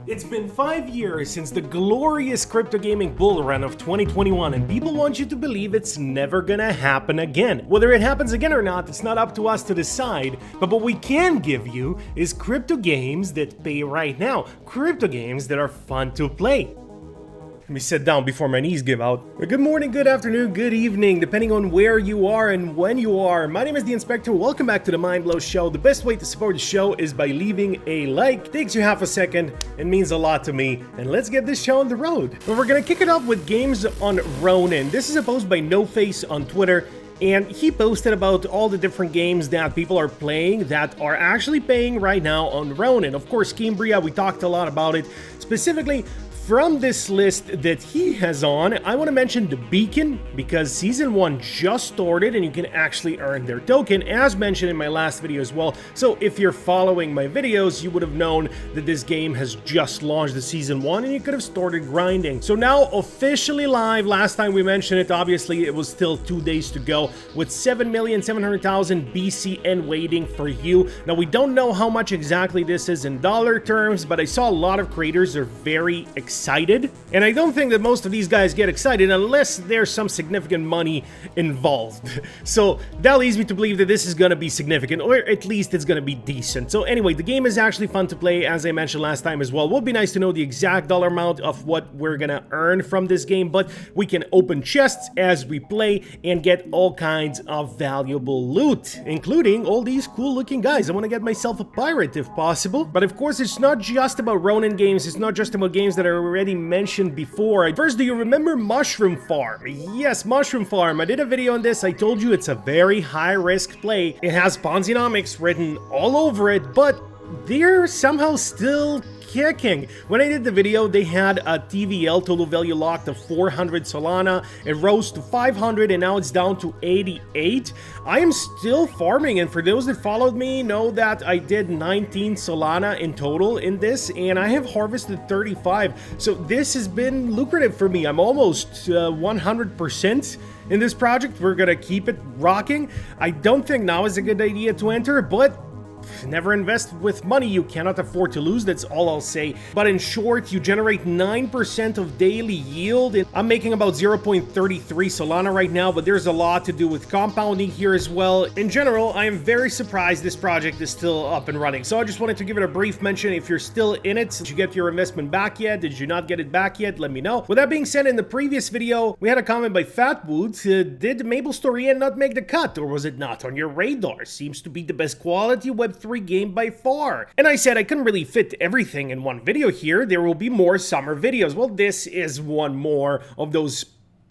It's been 5 years since the glorious crypto gaming bull run of 2021, and people want you to believe it's never gonna happen again. Whether it happens again or not, it's not up to us to decide, but what we can give you is crypto games that pay right now, crypto games that are fun to play. Let me sit down before my knees give out. Good morning, good afternoon, good evening, depending on where you are and when you are. My name is the Inspector. Welcome back to the Mindblow show. The best way to support the show is by leaving a like. Takes you half a second. It means a lot to me. And let's get this show on the road. But we're gonna kick it off with games on Ronin. This is a post by No Face on Twitter. And he posted about all the different games that people are playing that are actually paying right now on Ronin. Of course, Cambria, we talked a lot about it. Specifically, from this list that he has on, I want to mention The Beacon because Season 1 just started and you can actually earn their token, as mentioned in my last video as well. So if you're following my videos, you would have known that this game has just launched the Season 1 and you could have started grinding. So now officially live. Last time we mentioned it, obviously it was still 2 days to go with 7,700,000 BCN waiting for you. Now we don't know how much exactly this is in dollar terms, but I saw a lot of creators are very excited, and I don't think that most of these guys get excited unless there's some significant money involved. So that leads me to believe that this is gonna be significant, or at least it's gonna be decent. So anyway, the game is actually fun to play, as I mentioned last time as well. It would be nice to know the exact dollar amount of what we're gonna earn from this game, but we can open chests as we play and get all kinds of valuable loot, including all these cool looking guys. I want to get myself a pirate if possible. But of course, it's not just about Ronin games. It's not just about games that are already mentioned before. First, do you remember Mushroom Farm? Yes, Mushroom Farm. I did a video on this. I told you it's a very high-risk play. It has Ponzi-nomics written all over it, but they're somehow still kicking. When I did the video, they had a TVL, total value locked, of 400 Solana. It rose to 500 and now it's down to 88. I am still farming, and for those that followed me know that I did 19 Solana in total in this, and I have harvested 35. So this has been lucrative for me. I'm almost 100% in this project. We're gonna keep it rocking. I don't think now is a good idea to enter, but never invest with money you cannot afford to lose, that's all I'll say. But in short, you generate 9% of daily yield. I'm making about 0.33 Solana right now, but there's a lot to do with compounding here as well. In general, I am very surprised this project is still up and running. So I just wanted to give it a brief mention. If you're still in it, did you get your investment back yet? Did you not get it back yet? Let me know. With that being said, in the previous video, we had a comment by Fatwood. Did MapleStory N not make the cut, or was it not on your radar? Seems to be the best quality Web3 game by far. And I said I couldn't really fit everything in one video here. There will be more summer videos. Well, this is one more of those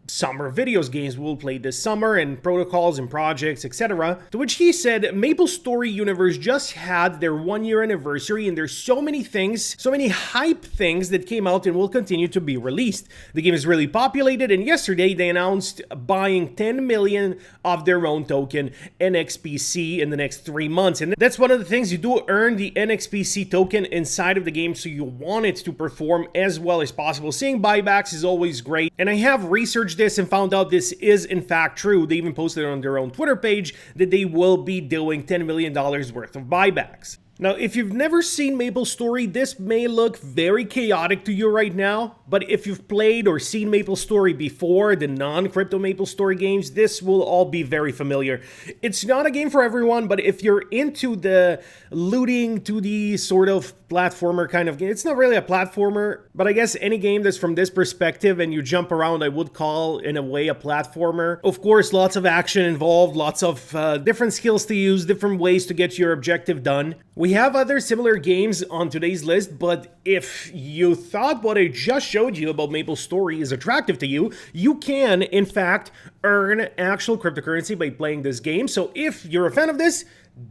summer videos. Games we'll play this summer, and protocols and projects, etc. To which he said, MapleStory Universe just had their 1-year anniversary, and there's so many things, so many hype things that came out and will continue to be released. The game is really populated, and yesterday they announced buying 10 million of their own token NXPC in the next 3 months. And that's one of the things, you do earn the NXPC token inside of the game, so you want it to perform as well as possible. Seeing buybacks is always great, and I have researched this and found out this is in fact true. They even posted it on their own Twitter page that they will be doing $10 million worth of buybacks. Now, if you've never seen MapleStory, this may look very chaotic to you right now, but if you've played or seen MapleStory before, the non-crypto MapleStory games, this will all be very familiar. It's not a game for everyone, but if you're into the looting, 2D sort of platformer kind of game, it's not really a platformer, but I guess any game that's from this perspective and you jump around, I would call in a way a platformer. Of course, lots of action involved, lots of different skills to use, different ways to get your objective done. We have other similar games on today's list, but if you thought what I just showed you about MapleStory is attractive to you, you can, in fact, earn actual cryptocurrency by playing this game. So if you're a fan of this,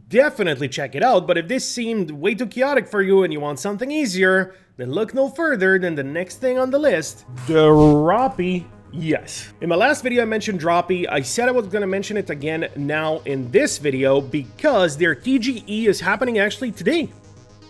definitely check it out. But if this seemed way too chaotic for you and you want something easier, then look no further than the next thing on the list, Dropee. Yes. In my last video, I mentioned Dropee. I said I was going to mention it again now in this video because their TGE is happening actually today.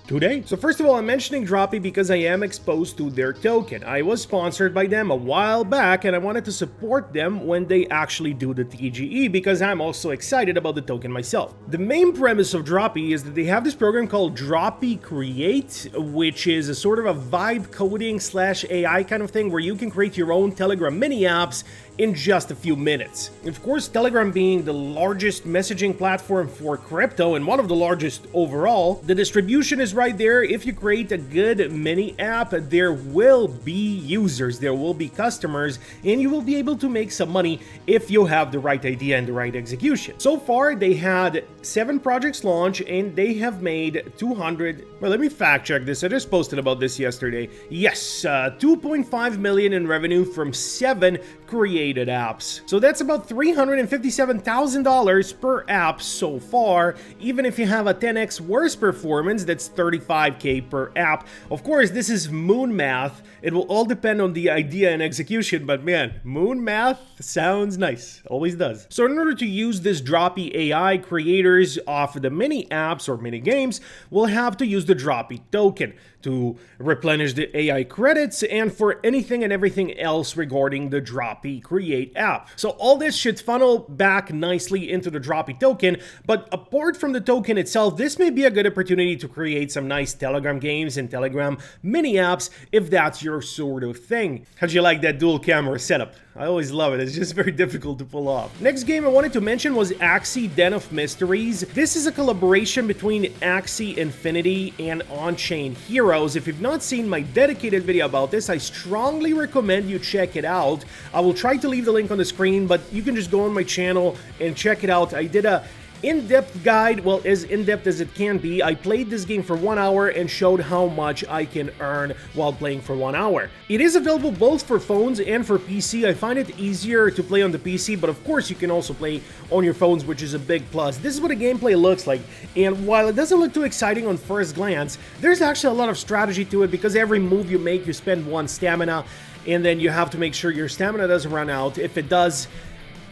today. So first of all, I'm mentioning Dropee because I am exposed to their token. I was sponsored by them a while back and I wanted to support them when they actually do the TGE because I'm also excited about the token myself. The main premise of Dropee is that they have this program called Dropee Create, which is a sort of a vibe coding / AI kind of thing where you can create your own Telegram mini apps in just a few minutes. Of course, Telegram being the largest messaging platform for crypto and one of the largest overall, the distribution is right there. If you create a good mini app, there will be users, there will be customers, and you will be able to make some money if you have the right idea and the right execution. So far, they had 7 projects launch and they have made 200, well, let me fact check this. I just posted about this yesterday. Yes, 2.5 million in revenue from 7 created apps. So that's about $357,000 per app so far. Even if you have a 10x worse performance, that's $35K per app. Of course, this is moon math. It will all depend on the idea and execution, but man, moon math sounds nice. Always does. So in order to use this Dropee AI, creators of the mini apps or mini games will have to use the Dropee token to replenish the AI credits and for anything and everything else regarding the Dropee Create app. So all this should funnel back nicely into the Dropee token, but apart from the token itself, this may be a good opportunity to create some nice Telegram games and Telegram mini apps if that's your sort of thing. How'd you like that dual camera setup? I always love it. It's just very difficult to pull off. Next game I wanted to mention was Axie Den of Mysteries. This is a collaboration between Axie Infinity and On-Chain Heroes. If you've not seen my dedicated video about this, I strongly recommend you check it out. I will try to leave the link on the screen, but you can just go on my channel and check it out. I did a in-depth guide, well, as in-depth as it can be. I played this game for 1 hour and showed how much I can earn while playing for 1 hour. It is available both for phones and for PC. I find it easier to play on the PC, but of course you can also play on your phones, which is a big plus. This is what a gameplay looks like, and while it doesn't look too exciting on first glance, there's actually a lot of strategy to it because every move you make, you spend 1 stamina, and then you have to make sure your stamina doesn't run out. If it does,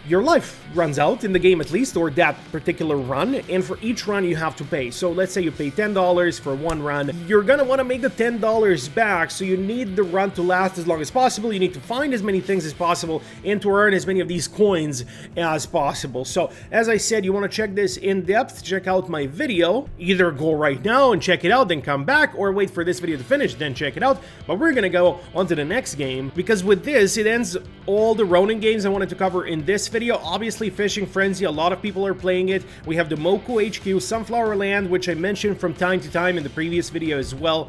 your life runs out in the game at least, or that particular run, and for each run you have to pay. So let's say you pay $10 for 1 run, you're gonna want to make the $10 back, so you need the run to last as long as possible. You need to find as many things as possible and to earn as many of these coins as possible. So as I said, you want to check this in depth, check out my video. Either go right now and check it out, then come back, or wait for this video to finish, then check it out. But we're gonna go on to the next game, because with this, it ends all the Ronin games I wanted to cover in this video. Obviously, Fishing Frenzy, a lot of people are playing it. We have the Moku HQ, Sunflower Land, which I mentioned from time to time in the previous video as well.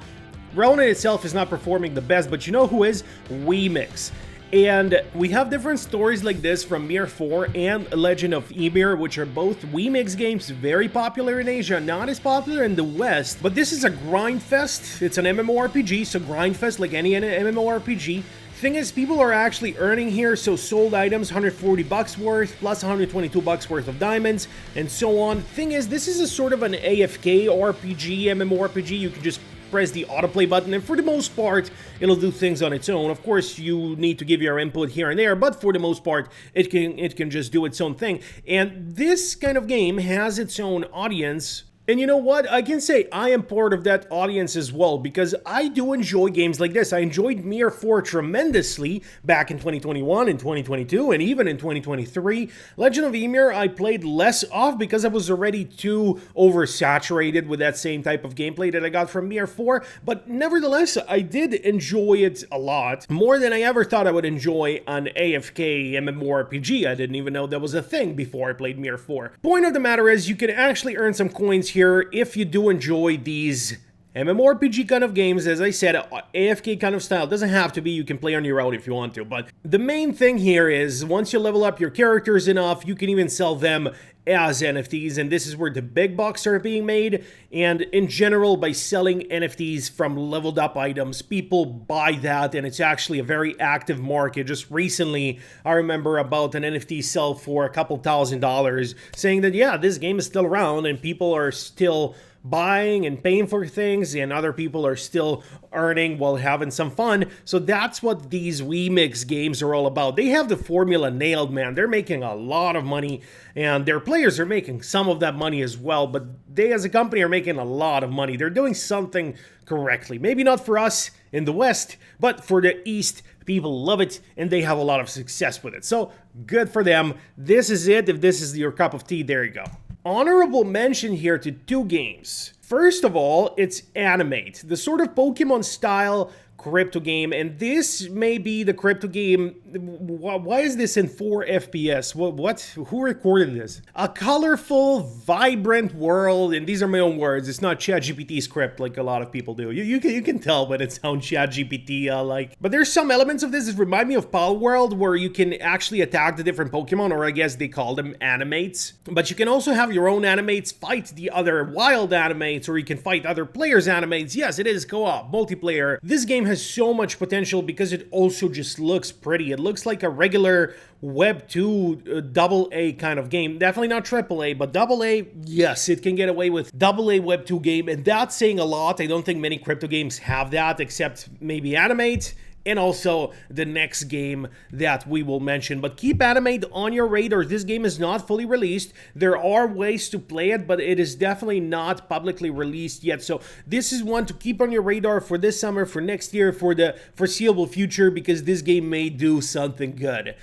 Ronin itself is not performing the best, but you know who is? Wemix. And we have different stories like this from Mir 4 and Legend of Ymir, which are both Wemix games, very popular in Asia, not as popular in the West. But this is a grind fest. It's an MMORPG, so grind fest like any MMORPG. Thing is, people are actually earning here, so sold items, $140 worth, plus $122 worth of diamonds, and so on. Thing is, this is a sort of an AFK RPG, MMORPG. You can just press the autoplay button, and for the most part, it'll do things on its own. Of course, you need to give your input here and there, but for the most part, it can just do its own thing. And this kind of game has its own audience. And you know what? I can say I am part of that audience as well, because I do enjoy games like this. I enjoyed Mir 4 tremendously back in 2021 and 2022, and even in 2023. Legend of Ymir I played less of because I was already too oversaturated with that same type of gameplay that I got from Mir 4, but nevertheless, I did enjoy it a lot, more than I ever thought I would enjoy an AFK MMORPG. I didn't even know that was a thing before I played Mir 4. Point of the matter is, you can actually earn some coins here if you do enjoy these MMORPG kind of games. As I said, AFK kind of style. Doesn't have to be, you can play on your own if you want to, but the main thing here is once you level up your characters enough, you can even sell them as NFTs, and this is where the big bucks are being made. And in general, by selling NFTs from leveled up items, people buy that, and it's actually a very active market. Just recently, I remember about an NFT sell for a couple $1,000, saying that, yeah, this game is still around and people are still buying and paying for things, and other people are still earning while having some fun. So that's what these Wemix games are all about. They have the formula nailed, man. They're making a lot of money, and their players are making some of that money as well, but they as a company are making a lot of money. They're doing something correctly. Maybe not for us in the West, but for the East, people love it, and they have a lot of success with it. So, good for them. This is it. If this is your cup of tea, there you go. Honorable mention here to 2 games. First of all, it's Aneemate, the sort of Pokemon style crypto game, and this may be the crypto game. Why is this in 4 FPS? What? Who recorded this? A colorful, vibrant world, and these are my own words. It's not ChatGPT script like a lot of people do. You can tell when it sounds ChatGPT like. But there's some elements of this that remind me of Pal World, where you can actually attack the different Pokemon, or I guess they call them Animates. But you can also have your own Animates fight the other wild Animates, or you can fight other players' Animates. Yes, it is co-op, multiplayer. This game has so much potential because it also just looks pretty. It looks like a regular Web 2 AA kind of game. Definitely not AAA, but AA, yes, it can get away with AA Web 2 game, and that's saying a lot. I don't think many crypto games have that, except maybe Aneemate, and also the next game that we will mention. But keep Aneemate on your radar. This game is not fully released. There are ways to play it, but it is definitely not publicly released yet. So this is one to keep on your radar for this summer, for next year, for the foreseeable future, because this game may do something good.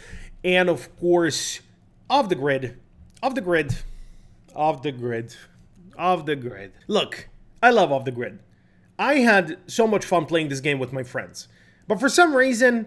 And of course, off the grid. Look, I love Off the Grid. I had so much fun playing this game with my friends. But for some reason,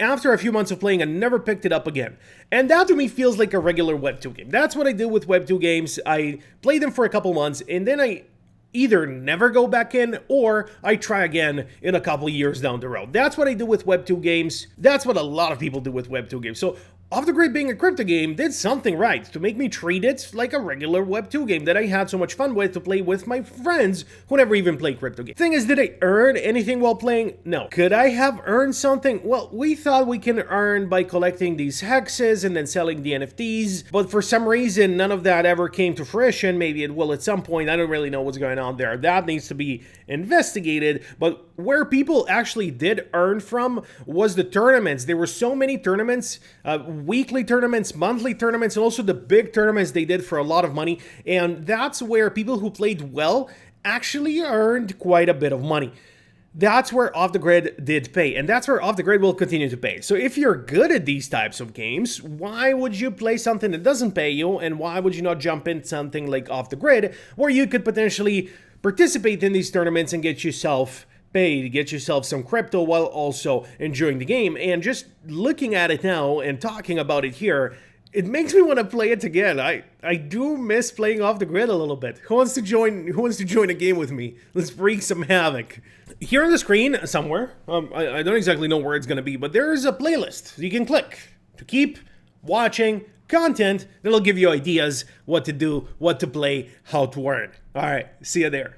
after a few months of playing, I never picked it up again. And that to me feels like a regular Web 2 game. That's what I do with Web 2 games. I play them for a couple months, and then I either never go back in, or I try again in a couple years down the road. That's what I do with Web 2 games. That's what a lot of people do with Web 2 games. So Off the Grid being a crypto game did something right to make me treat it like a regular Web 2 game that I had so much fun with to play with my friends who never even play crypto games. Thing is, did I earn anything while playing? No. Could I have earned something? Well, we thought we can earn by collecting these hexes and then selling the NFTs, but for some reason, none of that ever came to fruition. Maybe it will at some point. I don't really know what's going on there. That needs to be investigated, but where people actually did earn from was the tournaments. There were so many tournaments, weekly tournaments, monthly tournaments, and also the big tournaments they did for a lot of money, and that's where people who played well actually earned quite a bit of money. That's where Off the Grid did pay, and that's where Off the Grid will continue to pay. So if you're good at these types of games, why would you play something that doesn't pay you, and why would you not jump into something like Off the Grid, where you could potentially participate in these tournaments and get yourself paid, get yourself some crypto while also enjoying the game? And just looking at it now and talking about it here, it makes me want to play it again. I do miss playing Off the Grid a little bit. Who wants to join a game with me? Let's wreak some havoc. Here on the screen somewhere, I don't exactly know where it's going to be, but there is a playlist you can click to keep watching content that'll give you ideas what to do, what to play, how to earn. All right, see you there.